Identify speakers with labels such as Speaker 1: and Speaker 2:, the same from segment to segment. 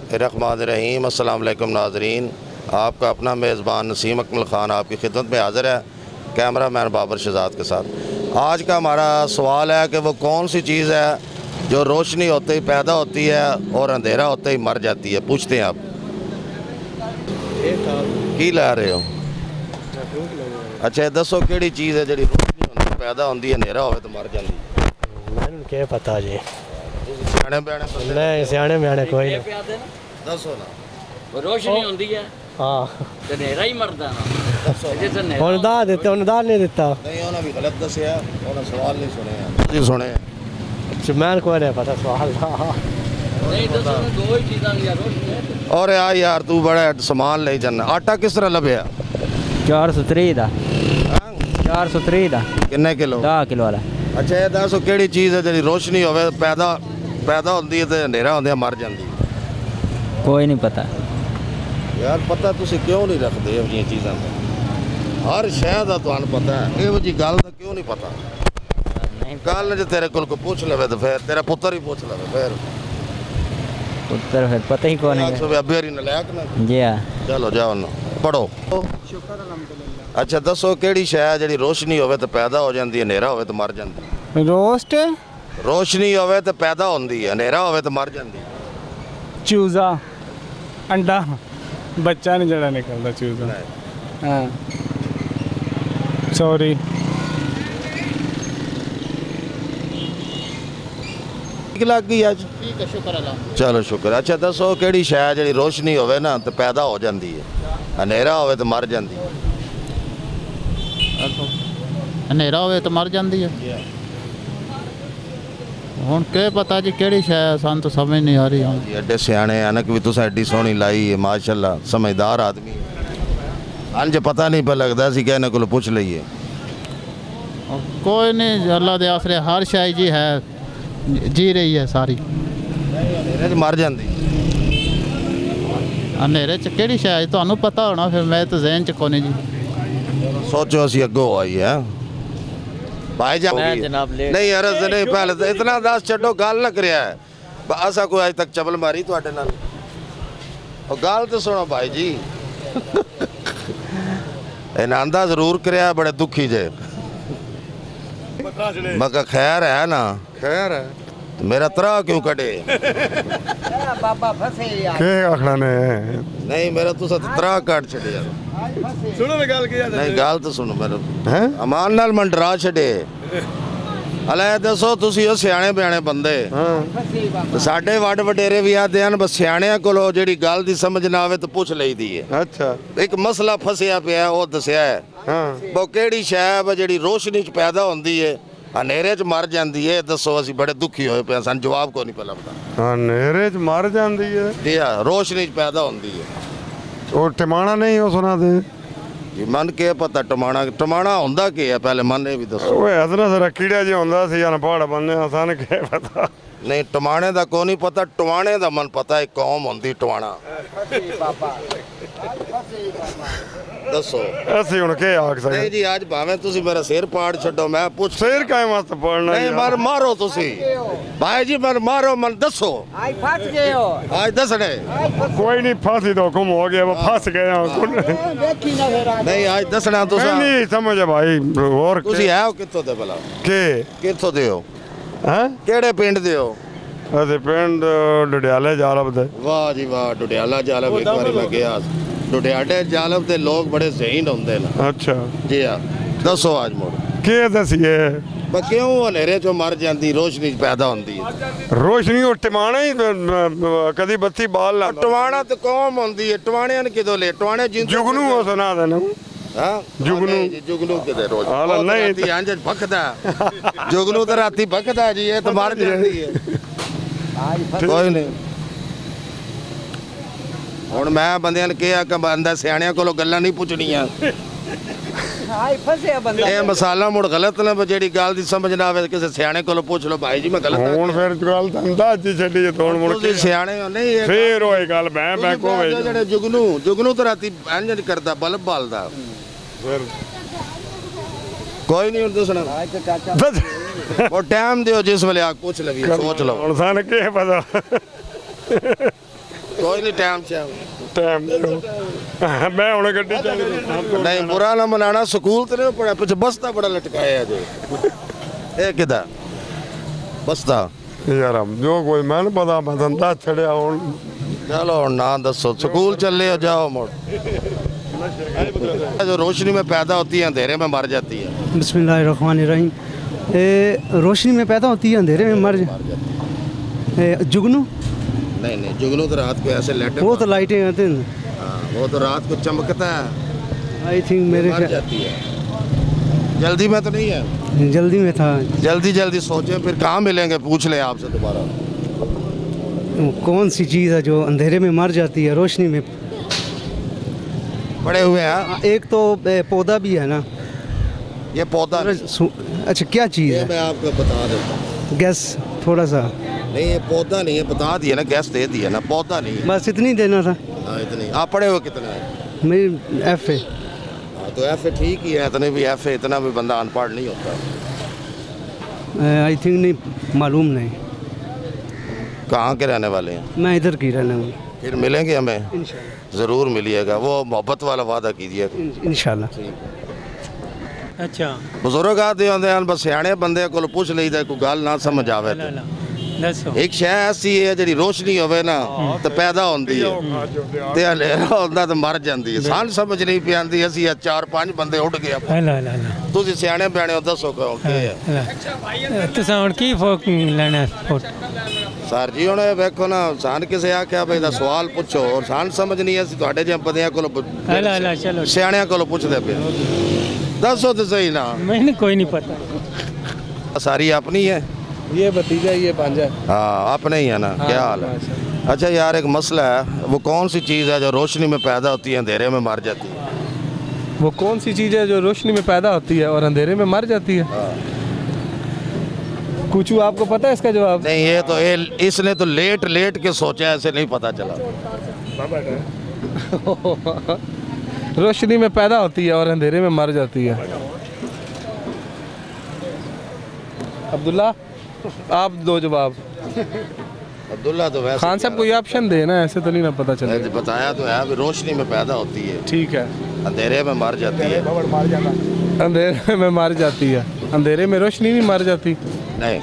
Speaker 1: बिस्मिल्लाहिर्रहमानिर्रहीम। अस्सलाम वालेकुम नाज़रीन, आपका अपना मेज़बान नसीम अकमल ख़ान आपकी खिदमत में हाज़िर है, कैमरा मैन बाबर शहज़ाद के साथ। आज का हमारा सवाल है कि वो कौन सी चीज़ है जो रोशनी होते ही पैदा होती है और अंधेरा होते ही मर जाती है। पूछते हैं आप की ला रहे हो? अच्छा दसो किहड़ी चीज़ है जी रोशनी होती पैदा होती है, अंधेरा होवे तो मर जाती है?
Speaker 2: मैनू क्या पता जी,
Speaker 1: सियाने बयाने बंदे
Speaker 2: नहीं सियाने म्याने कोई नहीं।
Speaker 1: दसो ना।
Speaker 3: रोशनी होंदी है
Speaker 2: हाँ
Speaker 3: ते नेरा ही मरदा ना।
Speaker 1: दसो ना।
Speaker 3: जिस नेरा
Speaker 2: हुन दाद दित्ते, हुन दाद नहीं दिता।
Speaker 1: नहीं उन्हें भी गलत दसिया, उन्हें सवाल नहीं सुने जी सुने।
Speaker 2: मैन को नहीं पता सवाल दा।
Speaker 3: नहीं दसो ना, दो ही चीज़ां या रोशनी है।
Speaker 1: और यार तू बड़ा समान ले जाना। आटा किस तरह लभया?
Speaker 4: 430 ਦਾ 430 ਦਾ
Speaker 1: किन्ने किलो?
Speaker 4: 10 किलो वाला।
Speaker 1: अच्छा ये दसो किहड़ी चीज़ है जी रोशनी होवे पैदा होंदी है ते अंधेरा होंदे मर जाती है?
Speaker 4: कोई नहीं पता
Speaker 1: यार पता तुसी क्यों नहीं रखते ये जिहियां चीज़ां दा? हर शय दा तुहानू पता है, इहो जी गल दा क्यों नहीं पता? कल जे तेरे कोल कोई पूछ लवे तो फिर तेरा पुत्र ही पूछ लवे फिर
Speaker 4: उत्तर फिर पता ही कौन है।
Speaker 1: अबेरी नलायक ना।
Speaker 4: जी हाँ,
Speaker 1: चलो जाओ ना पढ़ो। अच्छा दसो किहड़ी शय है जिहड़ी रोशनी होवे तो पैदा हो जाती है, अंधेरा होवे तो मर जाती है?
Speaker 5: रोस्ट
Speaker 1: रोशनी होवे तो पैदा होंदी है, अंधेरा होवे तो मर जाती है।
Speaker 5: चूजा अंडा बच्चा नहीं जड़ा निकलता चूजा। हाँ सॉरी
Speaker 1: लग गई आज।
Speaker 3: ठीक है, शुक्र अल्लाह।
Speaker 1: चलो शुक्र। अच्छा दसो किहड़ी शय जिहड़ी रोशनी होवे ना तो पैदा हो जाती है, अंधेरा होवे तो मर जाती है?
Speaker 6: ਹਨੇਰਾ ਹੋਵੇ ਤਾਂ ਮਰ ਜਾਂਦੀ ਹੈ। ਹੁਣ ਕੀ ਪਤਾ ਜੀ ਕਿਹੜੀ ਸ਼ੈ ਹੈ, ਸਾਨੂੰ ਤਾਂ ਸਮਝ ਨਹੀਂ ਆ ਰਹੀ ਹੁਣ।
Speaker 1: जी एडे सियाने अनक भी तुसा एडी सोहनी लाई है माशाअल्लाह, समझदार आदमी अंज पता नहीं पर लगता सी कि इन्हां कोलों पुछ लईए।
Speaker 6: ਕੋਈ ਨਹੀਂ, ਅੱਲਾ ਦੇ ਆਸਰੇ ਹਰ ਸ਼ੈ ਜੀ ਹੈ, ਜੀ ਰਹੀ ਹੈ ਸਾਰੀ।
Speaker 1: अंधेरे च मर जाती
Speaker 6: ਹਨੇਰੇ 'ਚ ਕਿਹੜੀ ਸ਼ੈ ਹੈ ਤੁਹਾਨੂੰ ਪਤਾ ਹੋਣਾ, ਫਿਰ ਮੈਂ ਤਾਂ ਜ਼ਿਹਨ 'ਚ ਕੋਈ ਨਹੀਂ ਜੀ।
Speaker 1: सोचो असी अगो आई है भाई जा
Speaker 3: मैं जनाब लेट।
Speaker 1: नहीं यार नहीं पहले तो इतना दस छो गल लग रहा है असा कोई अज तक चबल मारी थोड़े नाल गल तो सुनो भाई जी। इन्हें आंदा जरूर कराया बड़े दुखी जे मैं खैर है ना, खैर है तो मेरा तरा क्यों कटे?
Speaker 3: बाबा फसे यार।
Speaker 7: के आखना ने
Speaker 1: नहीं मेरा तुसा तरा काट छड़े यार।
Speaker 5: सुनो मैं गल किया
Speaker 1: नहीं गल तो सुनो मेरे
Speaker 7: हैं
Speaker 1: अमान नाल मन डरा छड़े। हले दसो तुसी ओ सियाने बयाने बंदे ते साडे वड वडेरे भी आते हैं बस सियाणियां कोलों जेड़ी गल दी समझ ना आवे तो पुछ लईदी है।
Speaker 7: अच्छा
Speaker 1: एक मसला फसिया पिया ओ दसिया है
Speaker 7: हाँ
Speaker 1: वो केड़ी शै है जेड़ी रोशनी च पैदा होंदी है हनेरे च मर जाती है? दसो असी बड़े दुखी होए पे सन, जवाब को नहीं पता लगता।
Speaker 7: हाँ नेरे च मर जाती है
Speaker 1: जी हाँ रोशनी च पैदा होंदी है।
Speaker 7: और टमाना नहीं हो सुना दे
Speaker 1: जी मन के पता टमाना होंदा की है पहले मन ये भी दसो।
Speaker 7: ओए हसना सरा कीड़ा जी होंदा सी या पहाड़ बनने सन के पता
Speaker 1: नहीं टमाने दा को नहीं पता, टवाने दा मन पता है कौम होंदी टवाना। दसो
Speaker 7: ऐसे हुन के आख
Speaker 1: नहीं
Speaker 7: सके
Speaker 1: जी आज भावें तुसी मेरा सिर पाड़ छड्डो मैं पूछ
Speaker 7: शेर काहे वास्ते पढ़ना
Speaker 1: नहीं मर मारो तुसी भाई जी मर मारो मन दसो
Speaker 3: आई फस गए हो।
Speaker 1: आज दसने
Speaker 7: कोई नहीं फांसी तो हुक्म हो गया वो फंस गया
Speaker 3: देखी ना फिर आज।
Speaker 1: नहीं आज दसना तुसा
Speaker 7: नहीं समझ भाई और
Speaker 1: तुसी है हो कित्थों दे भला
Speaker 7: के
Speaker 1: कित्थों दे हो
Speaker 7: हैं
Speaker 1: केड़े पिंड दे हो?
Speaker 7: असे पिंड डडियाले जालब दे
Speaker 1: वाह जी वाह डुडियाला जालब एक बारी मैं गया डुडियाले जालब दे लोग बड़े ज़हीन होंदे ना।
Speaker 7: अच्छा
Speaker 1: जी हाँ दसो आज मोड़
Speaker 7: के दसिए
Speaker 1: पर क्यों हनेरे चो मर जाती रोशनी च पैदा होंदी है?
Speaker 7: रोशनी और टमाना ही कदी बत्ती बाल ला
Speaker 1: टवाना तो कौम होंदी है, टवाने ने किदों ले टवाने जिंदे
Speaker 7: जुगनू हो सुना देना
Speaker 1: हाँ
Speaker 7: जुगनू।
Speaker 1: नहीं जी, जुगनू किते रोज
Speaker 7: हाल
Speaker 1: ਉਹ ਤਾਂ
Speaker 7: नहीं।
Speaker 1: राती अंज भखदा जुगनू तो राती भखदा जी ये तो मर जाती है। कोई नहीं ਹੁਣ ਮੈਂ ਬੰਦਿਆਂ ਨੂੰ ਕਿਹਾ ਕਿ ਬੰਦਾ ਸਿਆਣਿਆਂ ਕੋਲੋਂ ਗੱਲਾਂ ਨਹੀਂ ਪੁੱਛਣੀਆਂ।
Speaker 3: आई फसे बंदा।
Speaker 1: ਇਹ ਮਸਾਲਾ ਮੁੜ ਗਲਤ ਨਾ ਜਿਹੜੀ ਗੱਲ ਦੀ ਸਮਝ ਨਾ ਆਵੇ ਕਿਸੇ ਸਿਆਣੇ ਕੋਲੋਂ ਪੁੱਛ ਲਓ ਭਾਈ ਜੀ ਮੈਂ ਗਲਤ ਆ
Speaker 7: ਹੁਣ ਫਿਰ ਗੱਲ ਤਾਂ ਅੰਦਾਜ਼ ਛੱਡੀ ਜੇ ਤੋੜ ਮੁੜ
Speaker 1: ਤੁਸੀਂ
Speaker 7: ਕੇ
Speaker 1: ਸਿਆਣੇ ਹੋ ਨਹੀਂ ਇਹ
Speaker 7: ਫੇਰ ਹੋਏ ਗੱਲ ਮੈਂ ਕੋਵੇ
Speaker 1: ਜਿਹੜੇ ਜੁਗਨੂ ਤਾਂ ਰਾਤੀ ਇੰਜ ਨਹੀਂ ਕਰਦਾ ਬਲਬ ਬਾਲਦਾ
Speaker 7: ਫਿਰ
Speaker 1: ਕੋਈ ਨਹੀਂ ਹੁਣ ਦੱਸਣਾ ਉਹ ਟਾਈਮ ਦਿਓ ਜਿਸ ਵੇਲੇ ਆ ਪੁੱਛ ਲਵੀ ਸੋਚ ਲਓ
Speaker 7: ਹੁਣ ਸਾਨੂੰ ਕੀ ਪਤਾ
Speaker 1: कोई नहीं टाइम से
Speaker 7: ਟਾਈਮ ਦਿਓ ਮੈਂ ਹੁਣ ਗੱਡੀ ਚੱਲ
Speaker 1: नहीं बुरा ना मनाना स्कूल तो नहीं पढ़ा पीछे बस्ता बड़ा लटकाया जो ये किधर बस्ता
Speaker 7: ਯਾਰ ਜੋ ਕੋਈ ਮੈਨੂੰ ਪਤਾ ਮੈਂ ਦੰਦਾ ਛੜਿਆ ਹੁਣ
Speaker 1: चलो ना दसो स्कूल चले हो जाओ मोड़ जो रोशनी में पैदा होती है अंधेरे में मर जाती है
Speaker 2: बिस्मिल्लाहिर्रहमानिर्रहीम। रोशनी में पैदा होती है अंधेरे में मर जुगनू
Speaker 1: नहीं नहीं जुगनू तो रात को ऐसे लेटे
Speaker 2: वो तो लाइटें आते हैं।
Speaker 1: हाँ, वो तो रात को चमकता है
Speaker 2: आई थिंक मेरे
Speaker 1: मर जाती है जल्दी में तो नहीं है
Speaker 2: जल्दी में था।
Speaker 1: जल्दी जल्दी सोचे फिर कहाँ मिलेंगे पूछ लें आपसे दोबारा
Speaker 2: कौन सी चीज़ है जो अंधेरे में मर जाती है रोशनी में?
Speaker 1: पड़े हुए हैं
Speaker 2: एक तो पौधा भी है ना।
Speaker 1: ये पौधा
Speaker 2: अच्छा क्या चीज़
Speaker 1: ये
Speaker 2: है?
Speaker 1: मैं आपको बता देता हूँ
Speaker 2: गैस थोड़ा सा
Speaker 1: नहीं ये पौधा नहीं है बता दिया ना गैस दे दिया ना पौधा नहीं है
Speaker 2: बस इतनी देना था।
Speaker 1: हाँ इतनी आप पढ़े हुए कितना है
Speaker 2: मेरी एफ है।
Speaker 1: हाँ, तो एफ ठीक ही है इतने भी एफ इतना भी बंदा अनपढ़ नहीं होता
Speaker 2: आई थिंक नहीं मालूम नहीं।
Speaker 1: कहाँ के रहने वाले हैं
Speaker 2: मैं इधर की रहने हूँ।
Speaker 1: फिर मिलेंगे हमें
Speaker 2: इंशाल्लाह
Speaker 1: ज़रूर मिलिएगा वो मोहब्बत वाला वादा कीजिए
Speaker 2: इंशाल्लाह।
Speaker 8: अच्छा
Speaker 1: बुजुर्ग आते होंगे हैं बस सियाने बंदे को पूछ लीदा कोई गल ना समझ आवे तो
Speaker 8: दसो
Speaker 1: एक शय ऐसी है जी रोशनी होवे ना तो पैदा होती है ते हनेरा होंदा तो मर जाती है सान समझ नहीं पी आती असी 4-5 बंदे उठ गए
Speaker 8: हला हला हला
Speaker 1: तुसी सियाने बयाने हो दसो क्यों की है
Speaker 8: तुसां हुण की फोक लेना
Speaker 1: सर जी हुण वेखो ना सान किसे आख्या भाई दा सवाल पूछो और सान समझ नहीं असी तुहाडे जे बंदियां कोल
Speaker 8: हला हला चलो
Speaker 1: सियाणियां कोल पूछदे पे दसो तो सही ना
Speaker 8: मैंने कोई नहीं पता
Speaker 1: सारी अपनी है
Speaker 5: ये भतीजा ये भांजा है।
Speaker 1: हाँ अपने ही है ना क्या हाल है अच्छा यार एक मसला है वो कौन सी चीज़ है जो रोशनी में पैदा होती है अंधेरे में मर जाती है
Speaker 5: वो कौन सी चीज़ है जो रोशनी में पैदा होती है और अंधेरे में मर जाती है? कुछ आपको पता है इसका जवाब?
Speaker 1: नहीं ये तो इसने तो लेट लेट के सोचा ऐसे नहीं पता चला
Speaker 5: रोशनी में पैदा होती है और अंधेरे में मर जाती है। अब्दुल्ला आप दो जवाब।
Speaker 1: अब्दुल्ला तो वैसे
Speaker 5: खान साहब कोई ऑप्शन देना ऐसे तो नहीं ना पता चले।
Speaker 1: बताया तो है अभी रोशनी में पैदा होती है
Speaker 5: ठीक है
Speaker 1: अंधेरे में मर जाती है
Speaker 5: अंधेरे में मर जाती है अंधेरे में रोशनी नहीं मर जाती?
Speaker 1: नहीं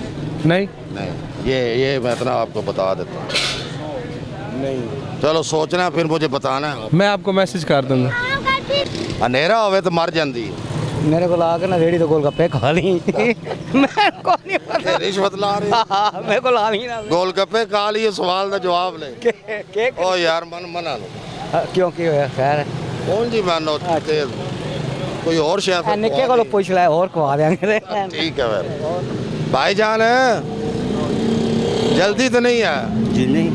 Speaker 5: नहीं
Speaker 1: नहीं ये मैं इतना आपको बता देता हूँ नहीं चलो सोचना फिर मुझे बताना है
Speaker 5: मैं आपको मैसेज कर दूंगा।
Speaker 1: अंधेरा होवे तो मर जाती है
Speaker 2: मेरे को आके ना रेडी तो गोलगप्पे खा ली मैं को नहीं पता
Speaker 1: रिश्वत ला रहे
Speaker 2: मेरे को ला ली ना
Speaker 1: गोलगप्पे खा लिए सवाल का जवाब ले ओ यार मन मना लो
Speaker 2: क्यों की होया खैर
Speaker 1: कौन जी मानो कोई और शेफ
Speaker 2: निक्के को पूछ ले और खवा देंगे
Speaker 1: ठीक है फिर भाईजान जल्दी तो नहीं है
Speaker 2: जी नहीं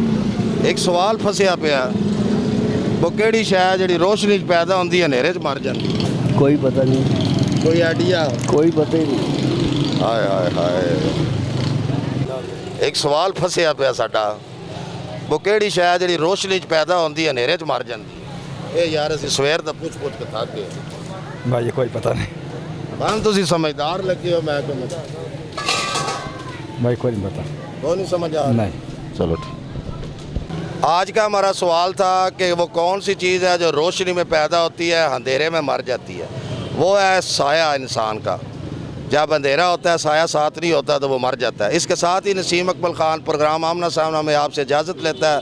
Speaker 1: एक सवाल फसिया पिया वो केड़ी शय जी रोशनी च पैदा होंदी है हनेरे च मर जाती
Speaker 2: कोई पता नहीं
Speaker 1: कोई आइडिया
Speaker 2: कोई पता ही नहीं
Speaker 1: हाय हाय हाय एक सवाल फसिया पिया साडा वो केड़ी शय जी रोशनी च पैदा होंदी है हनेरे च मर जाती ये यार असीं सवेर दा पुछ पुछ के थक गए
Speaker 2: भाई कोई पता नहीं
Speaker 1: भान तुसीं समझदार लगे हो मैं को
Speaker 2: भाई कोई नहीं पता
Speaker 1: वो नहीं समझ आ रहा
Speaker 2: नहीं
Speaker 1: चलो ठीक आज का हमारा सवाल था कि वो कौन सी चीज़ है जो रोशनी में पैदा होती है अंधेरे में मर जाती है वो है साया इंसान का जब अंधेरा होता है साया साथ नहीं होता तो वो मर जाता है इसके साथ ही नसीम अकमल खान प्रोग्राम आमना सामना में आपसे इजाज़त लेता है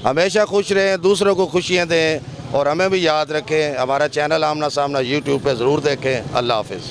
Speaker 1: हमेशा खुश रहें दूसरों को खुशियाँ दें और हमें भी याद रखें हमारा चैनल आमना सामना यूट्यूब पे ज़रूर देखें अल्लाह हाफिज़।